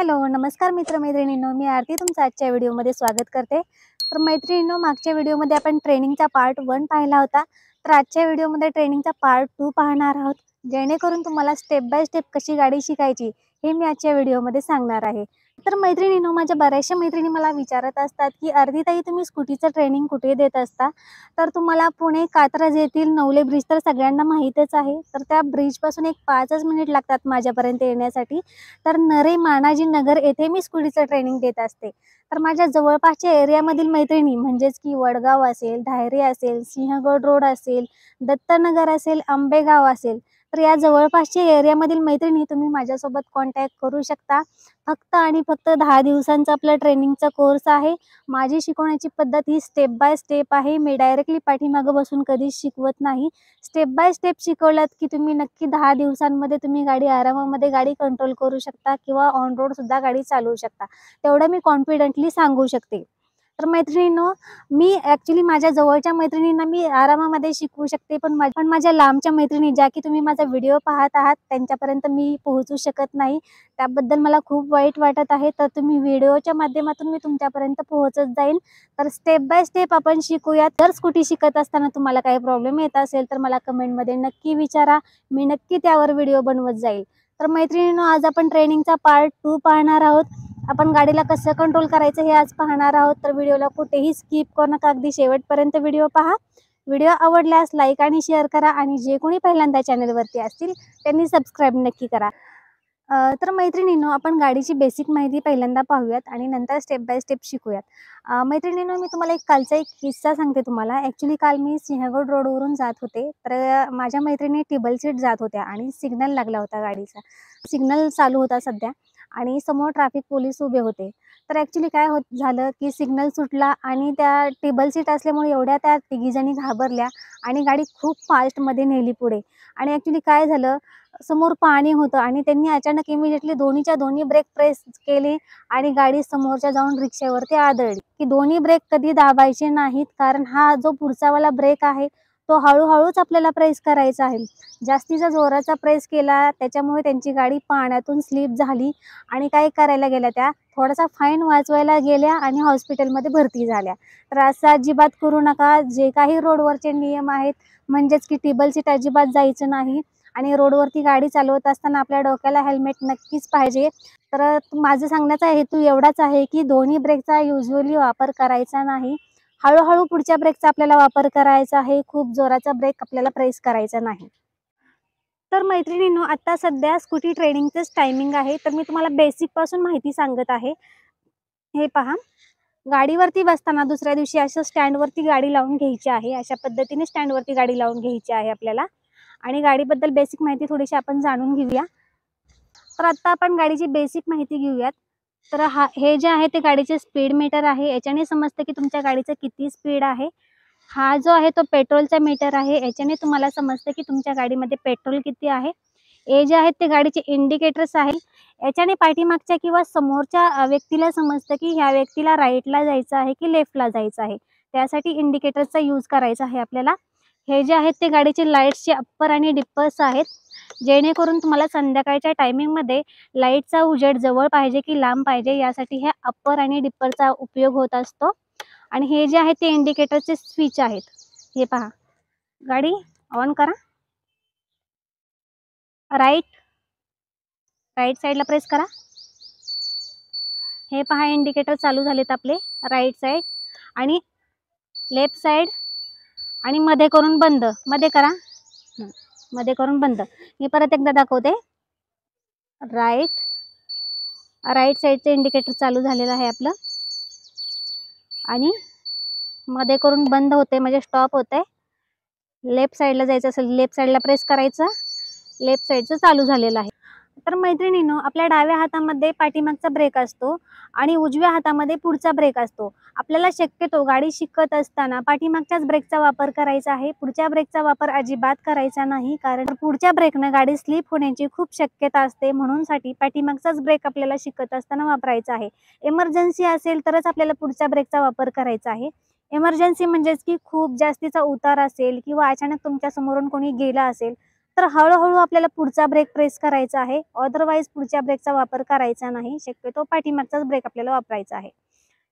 Hello नमस्कार मित्रमैत्रिणींनो, मी आरती तुमचं आजच्या व्हिडिओमध्ये स्वागत करते। तर मैत्रिणींनो, मागच्या व्हिडिओमध्ये आपण ट्रेनिंगचा पार्ट 1 पाहिला होता। तर आजच्या व्हिडिओमध्ये ट्रेनिंगचा पार्ट 2 पाहणार आहोत, जेणेकरून तुम्हाला स्टेप बाय स्टेप कशी गाडी शिकायची हे मी आजच्या व्हिडिओमध्ये सांगणार आहे। तर मैत्रिणींनो, माझ्या बऱ्याचशा मैत्रिणी मला विचारत असतात की आरती ताई, तुम्ही स्कूटीचं ट्रेनिंग कुठे देत असता? तर तुम्हाला पुणे कात्रज येथील नवले ब्रिज तर सगळ्यांना माहीतच आहे। तर त्या ब्रिजपासून एक 5च मिनिट लागतात माझ्यापर्यंत येण्यासाठी। तर नरे मानाजी नगर येथे मी स्कूटीचं ट्रेनिंग देत असते। तर माझ्या जवळपासच्या एरियामधील मैत्रिणी म्हणजेच की वडगाव असेल, धायरी असेल, सिंहगड रोड असेल, दत्तनगर असेल, आंबेगाव असेल, तर या जवळपासच्या एरियामधील मैत्रिणी तुम्ही माझ्यासोबत कॉन्टॅक्ट करू शकता। फक्त आणि फक्त 10 दिवसांचा आपला ट्रेनिंगचा कोर्स आहे। माझी शिकवण्याची पद्धत ही स्टेप बाय स्टेप आहे। मी डायरेक्टली पाठीमागे बसून कधीच शिकवत नाही। स्टेप बाय स्टेप शिकवलात की तुम्ही नक्की 10 दिवसांमध्ये तुम्ही गाडी आरामामध्ये गाडी कंट्रोल करू शकता किंवा ऑन रोड सुद्धा गाडी चालवू शकता, तेवढं मी कॉन्फिडेंटली सांगू शकते। तर मैत्रिणींनो, मी ॲक्च्युली माझ्या जवळच्या मैत्रिणींना मी आरामामध्ये शिकवू शकते, पण माझ्या लांबच्या मैत्रिणी ज्या की तुम्ही माझा व्हिडिओ पाहत आहात त्यांच्यापर्यंत मी पोहोचू शकत नाही। त्याबद्दल मला खूप वाईट वाटत आहे। तर तुम्ही व्हिडिओच्या माध्यमातून मी तुमच्यापर्यंत पोहोचत जाईल। तर स्टेप बाय स्टेप आपण शिकूया। जर स्कूटी शिकत असताना तुम्हाला काही प्रॉब्लेम येत असेल तर मला कमेंटमध्ये नक्की विचारा, मी नक्की त्यावर व्हिडिओ बनवत जाईल। तर मैत्रिणींनो, आज आपण ट्रेनिंगचा पार्ट 2 पाहणार आहोत। आपण गाडीला कसं कंट्रोल करायचं हे आज पाहणार आहोत। तर व्हिडिओला कुठेही स्किप करू नका, अगदी शेवटपर्यंत व्हिडिओ पहा। व्हिडिओ आवडल्यास लाईक आणि शेअर करा, आणि जे कोणी पहिल्यांदा चॅनलवरती असतील त्यांनी सबस्क्राईब नक्की करा। तर मैत्रिणींनो, आपण गाडीची बेसिक माहिती पहिल्यांदा पाहूयात आणि नंतर स्टेप बाय स्टेप शिकूयात। मैत्रिणींनो, मी तुम्हाला कालचा एक किस्सा सांगते तुम्हाला। ॲक्च्युली काल मी सिंहगड रोडवरून जात होते, तर माझ्या मैत्रिणी टेबल सीट जात होत्या आणि सिग्नल लागला होता गाडीचा। सिग्नल चालू होता सध्या आणि समोर ट्रॅफिक पोलीस उभे होते। तर ॲक्च्युली काय झालं की सिग्नल सुटला आणि त्या टेबल सीट असल्यामुळे एवढ्या त्या तिघीजणी घाबरल्या आणि गाडी खूप फास्टमध्ये नेली पुढे। आणि ॲक्च्युली काय झालं, समोर पाणी होतं आणि त्यांनी अचानक इमिडिएटली दोन्हीच्या दोन्ही ब्रेक प्रेस केले आणि गाडी समोरच्या जाऊन रिक्षावरती आदळली। की दोन्ही ब्रेक कधी दाबायचे नाहीत, कारण हा जो पुढचावाला ब्रेक आहे तो हळूहळूच आपल्याला प्रेस करायचा आहे। जास्तीचा जोराचा प्रेस केला त्याच्यामुळे त्यांची गाडी पाण्यातून स्लिप झाली आणि काय करायला गेल्या, त्या थोडासा फाईन वाचवायला गेल्या आणि हॉस्पिटलमध्ये भरती झाल्या। तर असं अजिबात करू नका। जे काही रोडवरचे नियम आहेत, म्हणजेच की टेबल सीट अजिबात जायचं नाही आणि रोडवरती गाडी चालवत असताना आपल्या डोक्याला हेल्मेट नक्कीच पाहिजे। तर माझं सांगण्याचा हेतू एवढाच आहे की दोन्ही ब्रेकचा युजुअली वापर करायचा नाही। हळूहळू पुढच्या ब्रेकचा आपल्याला वापर करायचा आहे, खूप जोराचा ब्रेक आपल्याला प्रेस करायचा नाही। तर मैत्रिणींनो, आता सध्या स्कूटी ट्रेनिंगचंच टायमिंग आहे, तर मी तुम्हाला बेसिकपासून माहिती सांगत आहे। हे पहा, गाडीवरती बसताना दुसऱ्या दिवशी असं स्टँडवरती गाडी लावून घ्यायची आहे। अशा पद्धतीने स्टँडवरती गाडी लावून घ्यायची आहे आपल्याला। आणि गाडीबद्दल बेसिक माहिती थोडीशी आपण जाणून घेऊया। तर आता आपण गाडीची बेसिक माहिती घेऊयात। तर हे जे आहे ते गाडीचे स्पीड मीटर आहे। याच्याने समजतं की तुमच्या गाडीचं किती स्पीड आहे। हा जो आहे तो पेट्रोलचा मीटर आहे। याच्याने तुम्हाला समजतं की तुमच्या गाडीमध्ये पेट्रोल किती आहे। हे जे आहेत ते गाडीचे इंडिकेटर्स आहे। याच्याने पाठीमागच्या किंवा समोरच्या व्यक्तीला समजतं की ह्या व्यक्तीला राईटला जायचं आहे की लेफ्टला जायचं आहे। त्यासाठी इंडिकेटर्सचा यूज करायचा आहे आपल्याला। हे जे आहेत ते गाडीचे लाईट्सचे अप्पर आणि डिप्पर्स आहेत, जेणेकरून तुम्हाला संध्याकाळच्या टायमिंगमध्ये लाईटचा उजेड जवळ पाहिजे की लांब पाहिजे यासाठी हे अप्पर आणि डिप्परचा उपयोग होत असतो। आणि हे जे आहे ते इंडिकेटरचे स्विच आहेत। हे पहा, गाडी ऑन करा, राईट साईडला प्रेस करा। हे पहा, इंडिकेटर चालू झालेत आपले, राईट साईड आणि लेफ्ट साईड आणि मध्ये करून बंद, मध्ये करा, मध्ये करून बंद। मी परत एकदा दाखवते, राईट साईडचे इंडिकेटर चालू झालेलं आहे आपलं आणि मध्ये करून बंद होते म्हणजे स्टॉप होते। लेफ्ट साईडला जायचं असेल लेफ्ट साईडला प्रेस करायचं, लेफ्ट साईडचं चालू झालेलं आहे। तर मैत्रिणींनो, आपल्या डाव्या हातामध्ये पाठीमागचा ब्रेक असतो आणि उजव्या हातामध्ये पुढचा ब्रेक असतो। आपल्याला शक्यतो गाडी शिकत असताना पाठीमागच्याच ब्रेकचा वापर करायचा आहे, पुढच्या ब्रेकचा वापर अजिबात करायचा नाही, कारण पुढच्या ब्रेकने गाडी स्लिप होण्याची खूप शक्यता असते। म्हणूनसाठी पाठीमागचाच ब्रेक आपल्याला शिकत असताना वापरायचा आहे। इमर्जन्सी असेल तरच आपल्याला पुढच्या ब्रेकचा वापर करायचा आहे। इमर्जन्सी म्हणजेच की खूप जास्तीचा उतार असेल किंवा अचानक तुमच्या समोरून कोणी गेला असेल तर हळूहळू आपल्याला पुढचा ब्रेक प्रेस करायचा आहे, अदरवाईज पुढच्या ब्रेकचा वापर करायचा नाही, शक्यतो पाठीमागचाच ब्रेक आपल्याला वापरायचा आहे.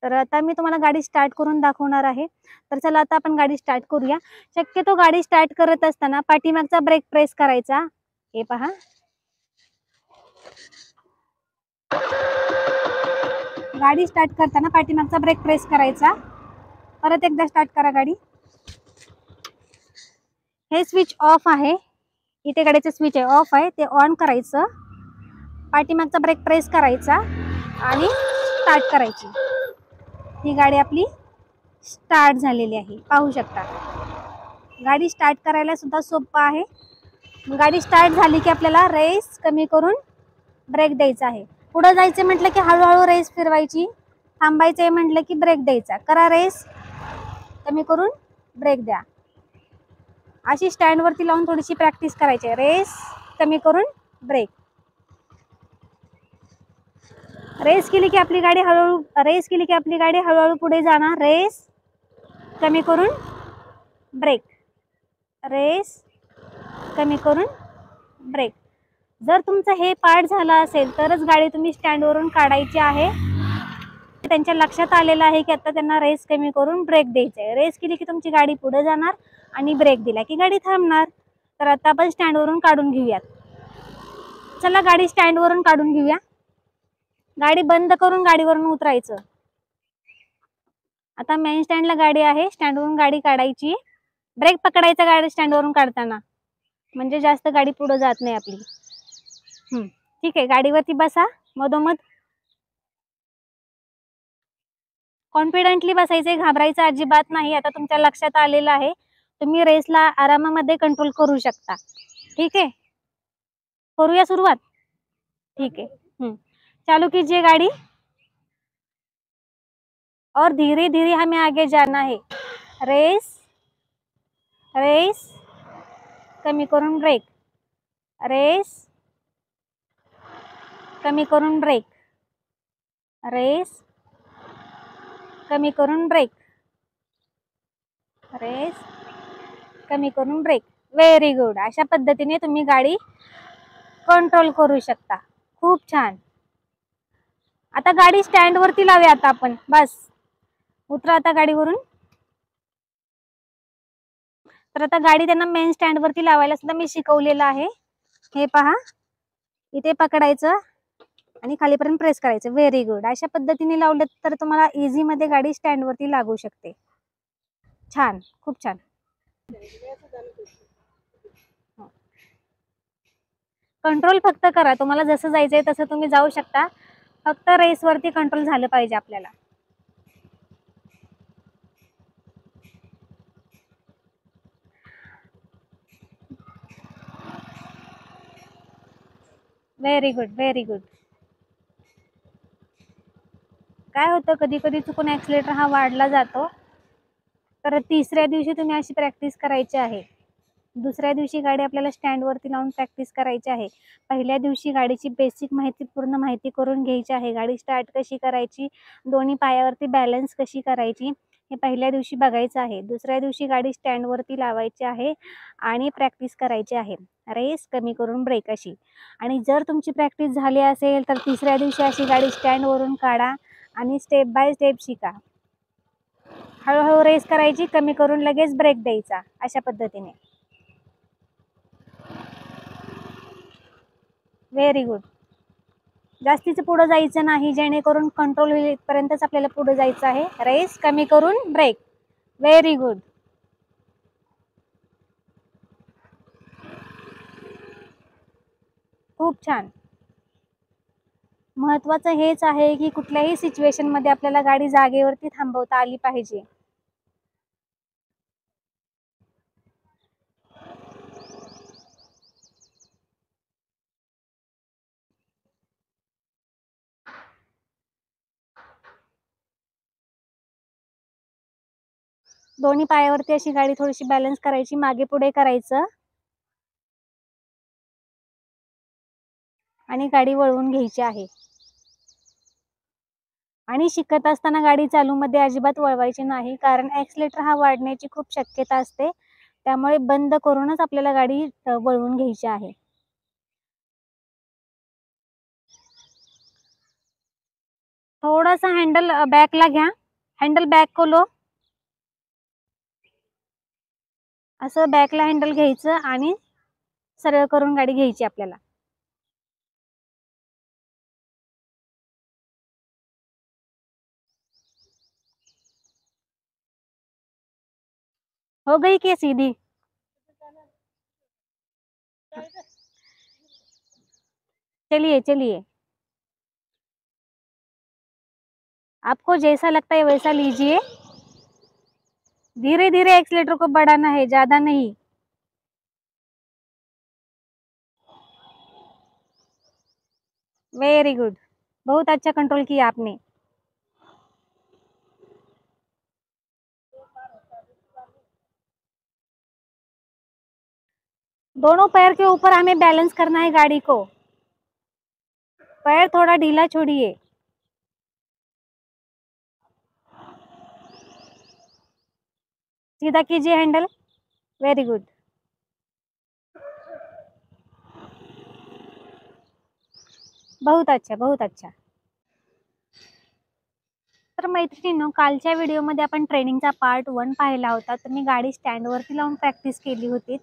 तर आता मी तुम्हाला गाडी स्टार्ट करून दाखवणार आहे. तर चला आता आपण गाडी स्टार्ट करूया. शक्यतो गाडी स्टार्ट करत असताना पाठीमागचा ब्रेक प्रेस करायचा. हे पहा, गाडी स्टार्ट करताना पाठीमागचा ब्रेक प्रेस करायचा. परत एकदा स्टार्ट करा गाडी. हे स्विच ऑफ आहे, इथे गाडीचं स्विच आहे, ऑफ आहे, ते ऑन करायचं. पाठीमागचा ब्रेक प्रेस करायचा आणि स्टार्ट करायची. ही गाडी आपली स्टार्ट झालेली आहे, पाहू शकता. गाडी स्टार्ट करायला सुद्धा सोपं आहे. गाडी स्टार्ट झाली की आपल्याला रेस कमी करून ब्रेक द्यायचा आहे. पुढे जायचं म्हटलं की हळूहळू रेस फिरवायची, थांबायचं म्हटलं की ब्रेक द्यायचा. करा रेस, कमी करून ब्रेक द्या. अशी स्टँडवरती लावून थोडीशी प्रॅक्टिस करायची. रेस कमी करून ब्रेक. रेस केली की आपली गाडी हळूहळू पुढे जाणार. रेस कमी करून ब्रेक, रेस कमी करून ब्रेक. जर तुमचं हे पार्ट झाला असेल तरच गाडी तुम्ही स्टँडवरून काढायची आहे. त्यांच्या लक्षात आलेलं आहे की आता त्यांना रेस कमी करून ब्रेक द्यायचा आहे. रेस केली की तुमची गाडी पुढे जाणार आणि ब्रेक दिला की गाडी थांबणार. तर आता आपण स्टँडवरून काढून घेऊयात. चला गाडी स्टँडवरून काढून घेऊया. गाडी बंद करून गाडीवरून उतरायचं. आता मेन स्टँडला गाडी आहे, स्टँडवरून गाडी काढायची. ब्रेक पकडायचा गाडी स्टँडवरून काढताना, म्हणजे जास्त गाडी पुढे जात नाही आपली. ठीक आहे, गाडीवरती बसा. मधोमध कॉन्फिडेंटली बसायचे, घाबरायचं अजिबात नाही. आता तुमच्या लक्षात आलेलं आहे, तुम्ही रेसला आरामामध्ये कंट्रोल करू शकता. ठीक है, करूया सुरुवात. ठीक है, चालू कीजिए गाड़ी और धीरे धीरे हमें आगे जाना है. रेस रेस कमी करून ब्रेक, रेस कमी करून ब्रेक, रेस कमी करून ब्रेक, रेस कमी करून ब्रेक. Very good. अशा पद्धतीने तुम्ही गाडी कंट्रोल करू शकता. खूप छान. आता गाडी स्टँड वरती लावूया. आता आपण बस उतरा आता गाडीवरून. तर आता गाडी त्यांना मेन स्टँड वरती लावायला सुद्धा मी शिकवलेलं आहे. हे पहा, इथे पकडायचं आणि खालीपर्यंत प्रेस करायचं. Very good. अशा पद्धतीने लावलं तर तुम्हाला इझी मध्ये गाडी स्टँड वरती लागू शकते. छान, खूप छान. कंट्रोल फक्त करा. तुम्हाला जसं जायचंय तसं तुम्ही जाऊ शकता. फक्त रेस वरती कंट्रोल झालं पाहिजे आपल्याला. Very good, very good. काय होतं, कधी कधी चुकून ॲक्सिलेटर हा वाढला जातो. तर तिसऱ्या दिवशी तुम्ही अशी प्रॅक्टिस करायची आहे. दुसऱ्या दिवशी गाडी आपल्याला स्टँड वरती लावून प्रॅक्टिस करायची आहे. पहिल्या दिवशी गाडीची बेसिक माहिती, पूर्ण माहिती करून घ्यायची आहे. गाडी स्टार्ट कशी करायची, दोन्ही पायावरती बॅलन्स कशी करायची, हे पहिल्या दिवशी बघायचं आहे. दुसऱ्या दिवशी गाडी स्टँड वरती लावायची आहे आणि प्रॅक्टिस करायची आहे. रेस कमी करून ब्रेक अशी. आणि जर तुमची प्रॅक्टिस झाली असेल तर तिसऱ्या दिवशी अशी गाडी स्टँड वरून काढा आणि स्टेप बाय स्टेप शिका. हळूहळू रेस करायची, कमी करून लगेच ब्रेक द्यायचा. अशा पद्धतीने. Very good. जास्तीचं पुढे जायचं नाही, जेणेकरून कंट्रोल होईपर्यंतच आपल्याला पुढे जायचं आहे. रेस कमी करून ब्रेक. Very good. खूप छान. महत्त्वाचं हेच आहे की कुठल्याही सिच्युएशन मध्ये आपल्याला गाडी जागेवरती थांबवता आली पाहिजे. दोन्ही पायावरती अशी गाडी थोडीशी बॅलन्स करायची, मागे पुढे करायचं आणि गाडी वळवून घ्यायची आहे. आणि शिकत असताना गाडी चालू मध्ये अजिबात वळवायची नाही, कारण ॲक्सिलेटर हा वाढण्याची खूप शक्यता असते. त्यामुळे बंद करूनच आपल्याला गाडी वळवून घ्यायची आहे. थोडासा हँडल बॅकला घ्या, हँडल बॅक को लो. असं बॅकला हँडल घ्यायचं आणि सरळ करून गाडी घ्यायची आपल्याला. हो गई क्या सीधी? चलिए चलिए, आपको जैसा लगता है वैसा लीजिए. धीरे धीरे एक्सीलेटर को बढ़ाना है, ज्यादा नहीं. वेरी गुड, बहुत अच्छा कंट्रोल किया आपने. दोनों पैर के ऊपर हमें बैलेंस करना है गाड़ी को. पैर थोड़ा ढीला छोड़िए. सीधा कीजिए हैंडल. Very good. बहुत अच्छा, बहुत अच्छा. तर मैत्रिणींनो, कालच्या व्हिडिओमध्ये आपण ट्रेनिंगचा पार्ट 1 पाहिला होता. तर मी गाडी स्टँडवरती लावून प्रॅक्टिस केली होती.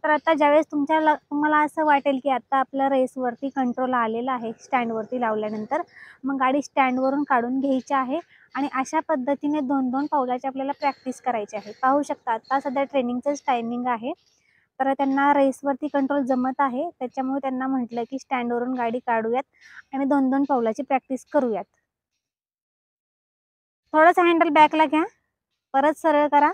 तर आता ज्यावेळेस तुम्हाला असं वाटेल की आता आपल्या रेसवरती कंट्रोल आलेला आहे स्टँडवरती लावल्यानंतर, मग गाडी स्टँडवरून काढून घ्यायची आहे आणि अशा पद्धतीने 2-2 पावलाची आपल्याला प्रॅक्टिस करायची आहे. पाहू शकता आता सध्या ट्रेनिंगचंच टायमिंग आहे. तर त्यांना रेसवरती कंट्रोल जमत आहे, त्याच्यामुळे त्यांना म्हटलं की स्टँडवरून गाडी काढूयात आणि 2-2 पावलाची प्रॅक्टिस करूयात. थोडंसं हँडल बॅकला घ्या, परत सरळ करा.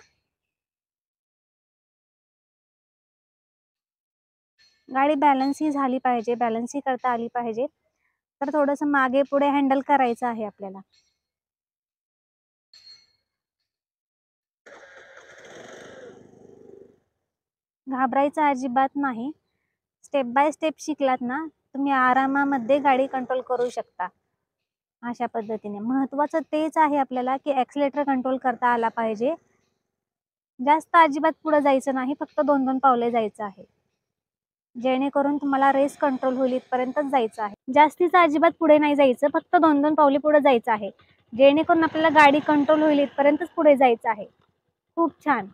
गाडी बॅलन्स ही झाली पाहिजे, बॅलन्स ही करता आली पाहिजे. तर थोडंसं मागे पुढे हँडल करायचं आहे आपल्याला. घाबरायचं अजिबात नाही. स्टेप बाय स्टेप शिकलात ना, तुम्ही आरामामध्ये गाडी कंट्रोल करू शकता. अशा पद्धतीने महत्त्वाचं तेच आहे आपल्याला की ॲक्सिलेटर कंट्रोल करता आला पाहिजे. जास्त अजिबात पुढे जायचं नाही, फक्त 2-2 पावले जायचं आहे, जेणेकरून तुम्हाला रेस कंट्रोल होईल इथपर्यंतच जायचं आहे. जास्तीचं अजिबात पुढे नाही जायचं, फक्त 2-2 पावले पुढे जायचं आहे, जेणेकरून आपल्याला गाडी कंट्रोल होईल इथपर्यंतच पुढे जायचं आहे. खूप छान.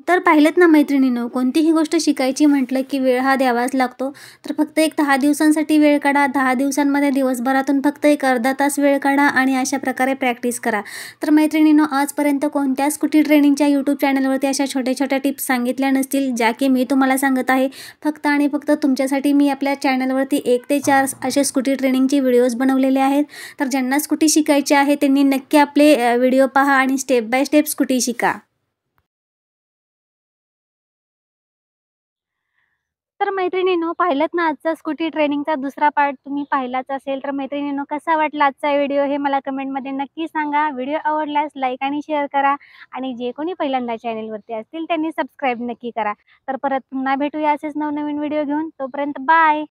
तर पाहिलेत ना मैत्रिणींनो, कोणतीही गोष्ट शिकायची म्हटलं की वेळ हा द्यावाच लागतो. तर फक्त एक 10 दिवसांसाठी वेळ काढा. 10 दिवसांमध्ये दिवसभरातून फक्त एक अर्धा तास वेळ काढा आणि अशा प्रकारे प्रॅक्टिस करा. तर मैत्रिणींनो, आजपर्यंत कोणत्या स्कूटी ट्रेनिंगच्या यूट्यूब चॅनलवरती अशा छोट्या छोट्या टिप्स सांगितल्या नसतील, ज्या की मी तुम्हाला सांगत आहे. फक्त आणि फक्त तुमच्यासाठी मी आपल्या चॅनलवरती 1 ते 4 असे स्कूटी ट्रेनिंगचे व्हिडिओज बनवलेले आहेत. तर ज्यांना स्कूटी शिकायची आहे त्यांनी नक्की आपले व्हिडिओ पहा आणि स्टेप बाय स्टेप स्कूटी शिका. तर मैत्रिणींनो, पाहिलंत ना आजचा स्कूटी ट्रेनिंगचा दुसरा पार्ट तुम्ही पाहिलाच असेल. तर मैत्रिणींनो, कसा वाटला आजचा व्हिडिओ हे मला कमेंटमध्ये नक्की सांगा. व्हिडिओ आवडल्यास लाईक आणि शेअर करा आणि जे कोणी पहिल्यांदा चॅनलवरती असतील त्यांनी सबस्क्राईब नक्की करा. तर परत पुन्हा भेटूया असेच नवनवीन व्हिडिओ घेऊन. तोपर्यंत बाय.